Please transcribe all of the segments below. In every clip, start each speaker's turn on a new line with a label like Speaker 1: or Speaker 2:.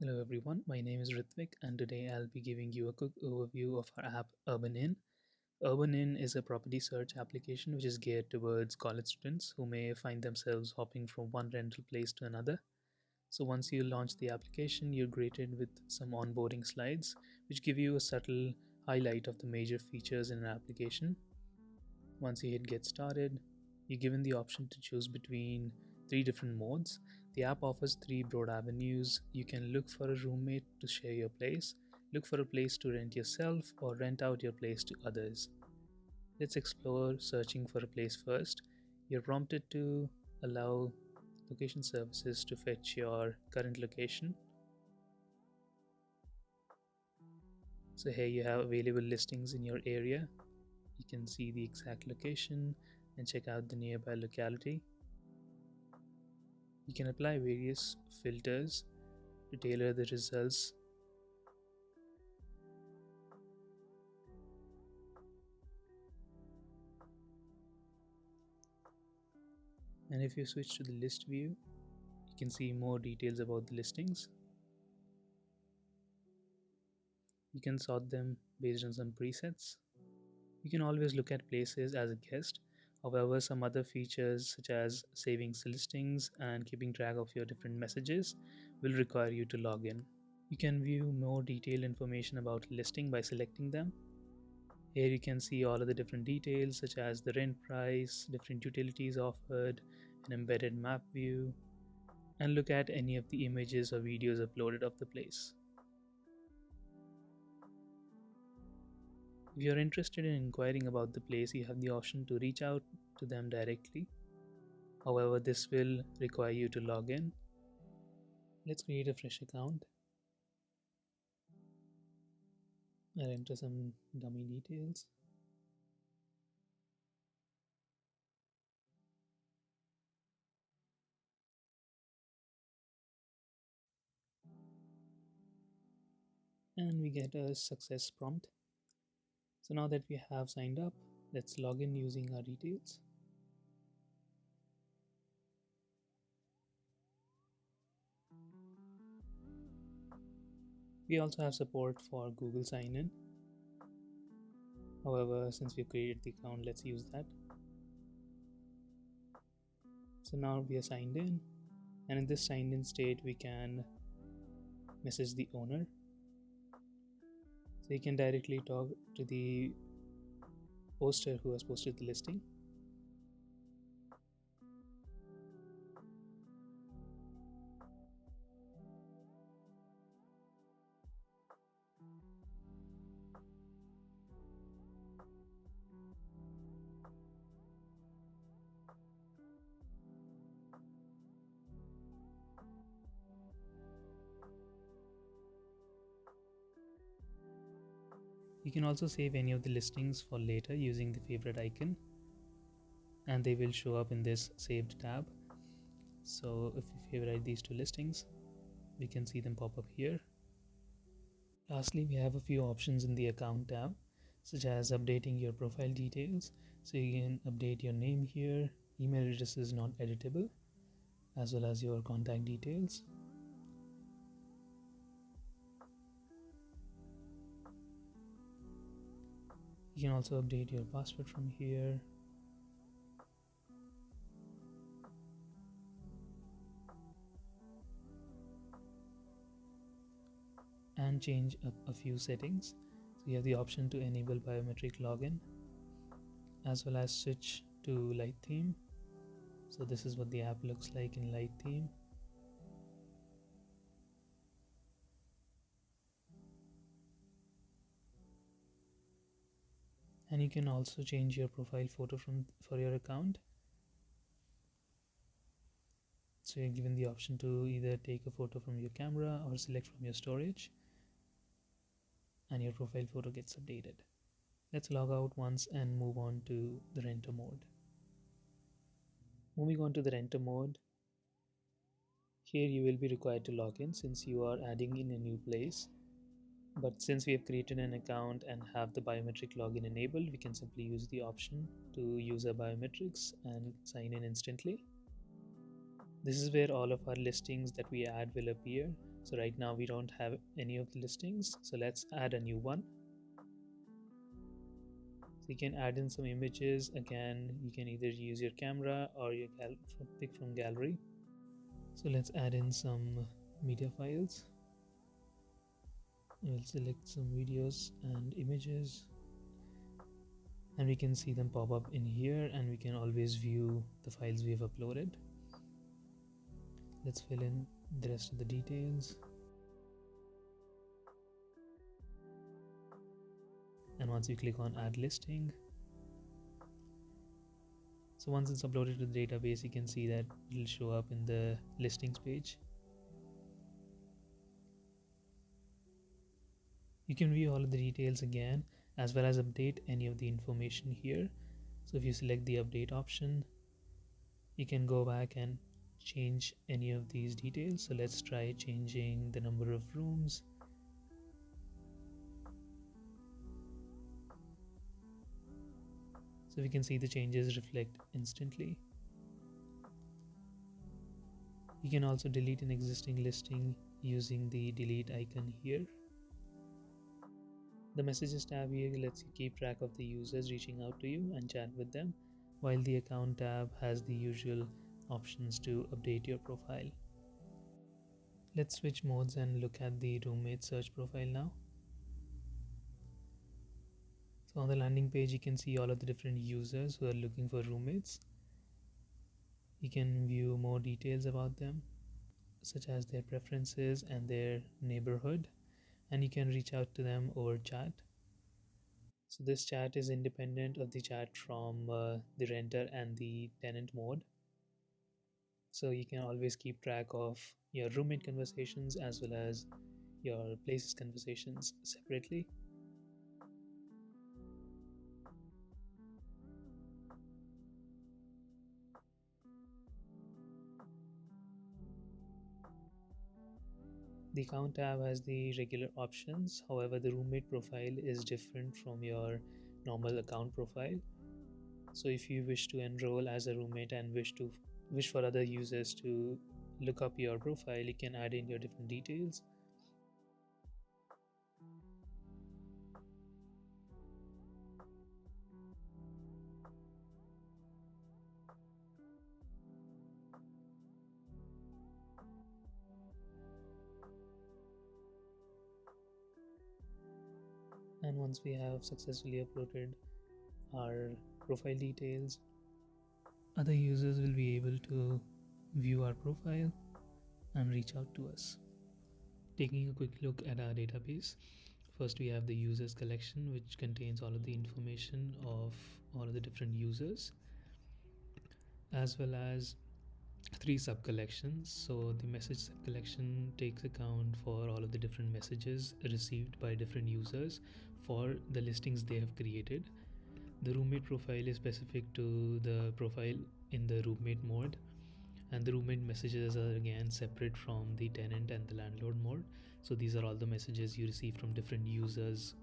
Speaker 1: Hello everyone, my name is Ritvik and today I'll be giving you a quick overview of our app UrbanIn. UrbanIn is a property search application which is geared towards college students who may find themselves hopping from one rental place to another. So once you launch the application, you're greeted with some onboarding slides which give you a subtle highlight of the major features in an application. Once you hit get started, you're given the option to choose between three different modes. The app offers three broad avenues. You can look for a roommate to share your place, look for a place to rent yourself, or rent out your place to others. Let's explore searching for a place first. You're prompted to allow location services to fetch your current location. So here you have available listings in your area. You can see the exact location and check out the nearby locality. You can apply various filters to tailor the results. And if you switch to the list view, you can see more details about the listings. You can sort them based on some presets. You can always look at places as a guest. However, some other features such as saving listings and keeping track of your different messages will require you to log in. You can view more detailed information about listing by selecting them. Here you can see all of the different details such as the rent price, different utilities offered, an embedded map view, and look at any of the images or videos uploaded of the place. If you're interested in inquiring about the place, you have the option to reach out to them directly. However, this will require you to log in. Let's create a fresh account. I'll enter some dummy details. And we get a success prompt. So now that we have signed up, let's log in using our details. We also have support for Google sign in. However, since we've created the account, let's use that. So now we are signed in, and in this signed in state, we can message the owner. So you can directly talk to the poster who has posted the listing. You can also save any of the listings for later using the favorite icon, and they will show up in this saved tab. So if you favorite these two listings, we can see them pop up here. Lastly, we have a few options in the account tab, such as updating your profile details. So you can update your name here, email address is not editable, as well as your contact details. You can also update your password from here. And change a few settings. So you have the option to enable biometric login, as well as switch to light theme. So this is what the app looks like in light theme. And you can also change your profile photo for your account. So you're given the option to either take a photo from your camera or select from your storage, and your profile photo gets updated. Let's log out once and move on to the renter mode. Moving on to the renter mode, here you will be required to log in since you are adding in a new place. But since we have created an account and have the biometric login enabled, we can simply use the option to use our biometrics and sign in instantly. This is where all of our listings that we add will appear. So right now we don't have any of the listings, so let's add a new one. So you can add in some images. Again, you can either use your camera or your pick from gallery. So let's add in some media files. We'll select some videos and images, and we can see them pop up in here, and we can always view the files we have uploaded. Let's fill in the rest of the details, and once you click on add listing, so once it's uploaded to the database, you can see that it'll show up in the listings page. You can view all of the details again, as well as update any of the information here. So if you select the update option, you can go back and change any of these details. So let's try changing the number of rooms. So we can see the changes reflect instantly. You can also delete an existing listing using the delete icon here. The messages tab here lets you keep track of the users reaching out to you and chat with them, while the account tab has the usual options to update your profile. Let's switch modes and look at the roommate search profile now. So on the landing page, you can see all of the different users who are looking for roommates. You can view more details about them, such as their preferences and their neighborhood, and you can reach out to them over chat. So this chat is independent of the chat from the renter and the tenant mode. So you can always keep track of your roommate conversations as well as your places conversations separately. The account tab has the regular options. However, the roommate profile is different from your normal account profile. So if you wish to enroll as a roommate and wish for other users to look up your profile, you can add in your different details. And once we have successfully uploaded our profile details, other users will be able to view our profile and reach out to us. Taking a quick look at our database, first we have the users collection, which contains all of the information of all of the different users, as well as three sub collections. So the message sub collection takes account for all of the different messages received by different users for the listings they have created. The roommate profile is specific to the profile in the roommate mode, and the roommate messages are again separate from the tenant and the landlord mode. So these are all the messages you receive from different users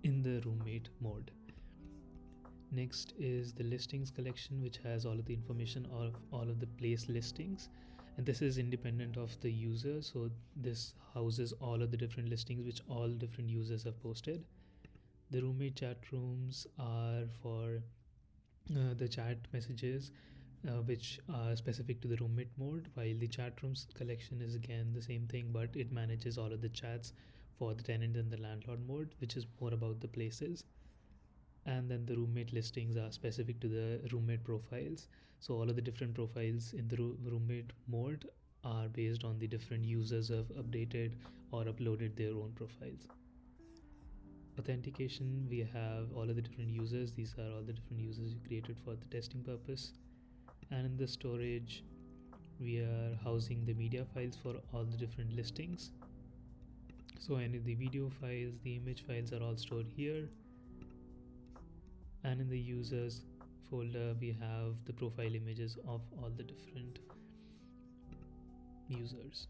Speaker 1: in the roommate mode. Next is the listings collection, which has all of the information of all of the place listings, and this is independent of the user. So this houses all of the different listings which all different users have posted. The roommate chat rooms are for the chat messages which are specific to the roommate mode, while the chat rooms collection is again the same thing, but it manages all of the chats for the tenant and the landlord mode, which is more about the places. And then the roommate listings are specific to the roommate profiles. So all of the different profiles in the roommate mode are based on the different users who have updated or uploaded their own profiles. Authentication, we have all of the different users. These are all the different users you created for the testing purpose. And in the storage, we are housing the media files for all the different listings. So any of the video files, the image files are all stored here. And in the users folder, we have the profile images of all the different users.